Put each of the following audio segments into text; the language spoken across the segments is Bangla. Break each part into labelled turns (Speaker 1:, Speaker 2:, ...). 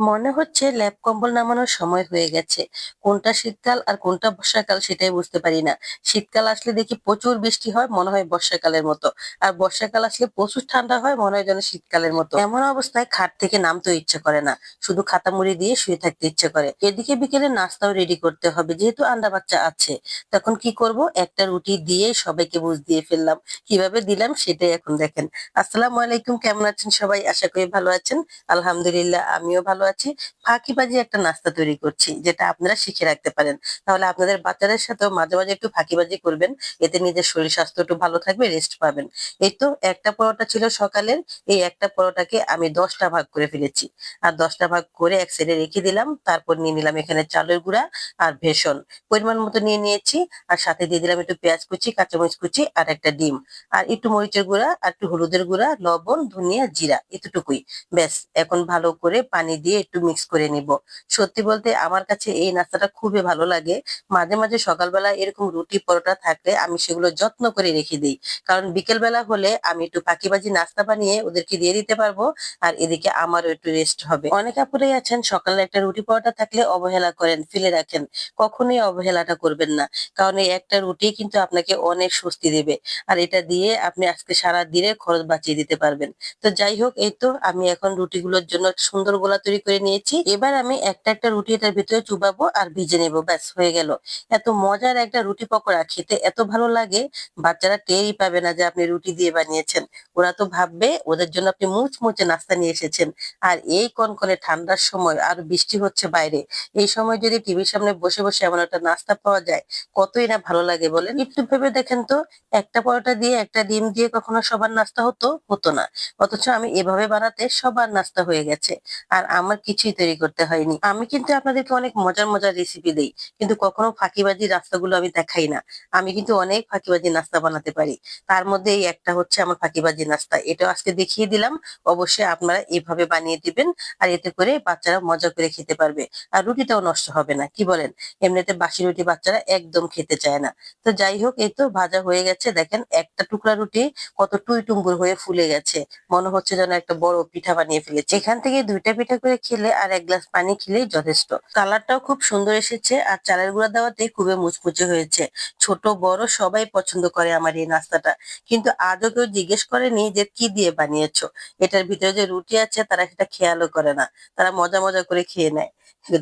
Speaker 1: মনে হচ্ছে ল্যাপ কম্বল নামানোর সময় হয়ে গেছে। কোনটা শীতকাল আর কোনটা বর্ষাকাল সেটাই বুঝতে পারি না। শীতকাল আসলে দেখি প্রচুর বৃষ্টি হয়, মনে হয় বর্ষাকালের মতো। আর বর্ষাকাল আসলে প্রচুর ঠান্ডা হয়, মনে হয় যেন শীতকালের মতো। এমন অবস্থায় খাট থেকে নামতেও ইচ্ছে করে না। শুধু খাতা মুড়ি দিয়ে শুয়ে থাকতে ইচ্ছে করে। এদিকে বিকেলে নাস্তাও রেডি করতে হবে, যেহেতু আন্ডা বাচ্চা আছে। তখন কি করব, একটা রুটি দিয়ে সবাইকে বুঝ দিয়ে ফেললাম। কিভাবে দিলাম সেটাই এখন দেখেন। আসসালামু আলাইকুম, কেমন আছেন সবাই? আশা করি ভালো আছেন। আলহামদুলিল্লাহ, আমিও ভালো আছি। ফাঁকিবাজি একটা নাস্তা তৈরি করছি, যেটা আপনারা শিখে রাখতে পারেন। তাহলে আপনাদের বাচ্চাদের সাথেও মাঝে মাঝে একটু ফাঁকিবাজি করবেন। এতে নিজের শরীর স্বাস্থ্য একটু ভালো থাকবে, রেস্ট পাবেন। এই তো একটা পরোটা ছিল সকালের। এই একটা পরোটাকে আমি 10টা ভাগ করে ফেলেছি। আর 10টা ভাগ করে এক সাইডে রেখে দিলাম। তারপর নিয়ে নিলাম এখানে চালের গুঁড়া আর বেসন। পরিমাণ মতো নিয়ে নিয়েছি। আর সাথে দিয়ে দিলাম একটু পেঁয়াজ কুচি, কাঁচামরিচ কুচি আর একটা ডিম। আর একটু মরিচের গুঁড়া আর একটু হলুদের গুঁড়া, লবণ, ধনিয়া, জিরা, এতটুকুই। ব্যাস, এখন ভালো করে পানি দিয়ে একটু মিক্স করে নিব। সত্যি বলতে আমার কাছে এই নাস্তাটা খুবই ভালো লাগে। মাঝে মাঝে সকালবেলা এরকম রুটি পরোটা থাকলে আমি সেগুলো যত্ন করে রেখে দিই। কারণ বিকেল বেলা হলে আমি একটু ফাঁকিবাজি নাস্তা বানিয়ে ওদেরকে দিয়ে দিতে পারবো। আর এদিকে আমারও একটু রেস্ট হবে। অনেক আপুরাই আছেন সকালে একটা রুটি পরোটা থাকলে অবহেলা করেন, ফেলে রাখেন। কখনোই অবহেলাটা করবেন না। কারণ এই একটা রুটি কিন্তু আপনাকে অনেক স্বস্তি দেবে। আর এটা দিয়ে আপনি আজকে সারা দিনের খরচ বাঁচিয়ে দিতে পারবেন। তো যাই হোক, এই তো আমি এখন রুটিগুলোর জন্য একটা সুন্দর গোলা তৈরি করে নিয়েছি। এবার আমি একটা একটা রুটি এটার ভিতরে চুবাবো আর ভেজে নেবো, ব্যাস হয়ে গেল। এত মজার একটা রুটি পকোড়া, খেতে এত ভালো লাগে। বাচ্চারা টেরই পাবে না যে আপনি রুটি দিয়ে বানিয়েছেন। ওরা তো ভাববে ওদের জন্য আপনি মুচমুচে নাস্তা নিয়ে এসেছেন। আর এই কনকনে ঠান্ডার সময় আর বৃষ্টি হচ্ছে বাইরে, এই সময় যদি টিভির সামনে বসে বসে এমন একটা নাস্তা পাওয়া যায়, কতই না ভালো লাগে বলেন। একটু ভেবে দেখেন তো, একটা পরোটা দিয়ে একটা ডিম দিয়ে কখনো সবার নাস্তা হতো? হতো না। অথচ আমি এভাবে বানাতে সবার নাস্তা হয়ে গেছে। আর আমার কিছুই তৈরি করতে হয়নি। আমি কিন্তু আপনাদেরকে অনেক মজার মজার রেসিপি দেই, কিন্তু কখনো ফাঁকিবাজি রাস্তাগুলো আমি দেখাই না। আমি কিন্তু অনেক ফাঁকিবাজি নাস্তা বানাতে পারি। তার মধ্যে এই একটা হচ্ছে আমার ফাঁকিবাজি নাস্তা, এটাও আজকে দেখিয়ে দিলাম। অবশ্যই আপনারা এভাবে বানিয়ে দিবেন। আর এতে করে বাচ্চারা মজা করে খেতে পারবে। আর রুটিটাও নষ্ট হবে না, কি বলেন? এমনিতে বাসি রুটি বাচ্চারা একদম খেতে চায় না। তো যাই হোক, এই তো ভাজা হয়ে গেছে। দেখেন একটা টুকরা রুটি কত টুই টুম্বুর হয়ে ফুলে গেছে। মনে হচ্ছে যেন একটা বড় পিঠা বানিয়ে ফেলেছে। এখান থেকে 2টা পিঠা করে খেলে আর এক গ্লাস পানি খেলেই যথেষ্ট। কালারটাও খুব সুন্দর এসেছে আর চালের গুঁড়া দেওয়াতে খুবই মুচমুচে হয়েছে। ছোট বড় সবাই পছন্দ করে আমার এই নাস্তাটা। কিন্তু আজও কেউ জিজ্ঞেস করেনি যে কি দিয়ে বানিয়েছো। এটার ভিতরে যে রুটি আছে তারা সেটা খেয়ালও করে না। তারা মজা মজা করে খেয়ে নেয়।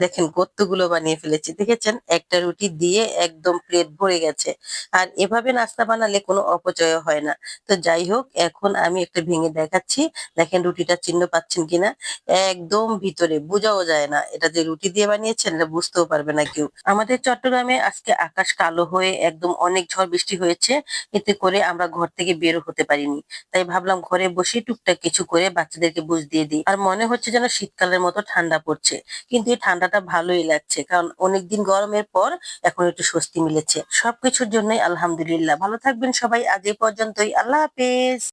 Speaker 1: দেখেন কতগুলো বানিয়ে ফেলেছি, দেখেছেন? একটা রুটি দিয়ে একদম প্লেট ভরে গেছে। আর এভাবে নাস্তা বানালে কোনো অপচয় হয় না। তো যাই হোক, এখন আমি একটা ভেঙে দেখাচ্ছি। দেখেন রুটিটা চিহ্ন পাচ্ছেন কিনা। একদম ভিতরে বোঝাও যায় না এটা যে রুটি দিয়ে বানিয়েছেন, এটা বুঝতেও পারবে না কেউ। আমাদের চট্টগ্রামে আজকে আকাশ কালো হয়ে একদম অনেক ঝড় বৃষ্টি হয়েছে। এতে করে আমরা ঘর থেকে বের হতে পারিনি। তাই ভাবলাম ঘরে বসে টুকটাক কিছু করে বাচ্চাদেরকে বুঝ দিয়ে দিই। আর মনে হচ্ছে যেন শীতকালের মতো ঠান্ডা পড়ছে। কিন্তু এই ঠান্ডাটা ভালোই লাগছে, কারণ অনেকদিন গরমের পর এখন একটু স্বস্তি মিলেছে। সবকিছুর জন্যই আলহামদুলিল্লাহ। ভালো থাকবেন সবাই, আজ এই পর্যন্তই। আল্লাহ হাফেজ।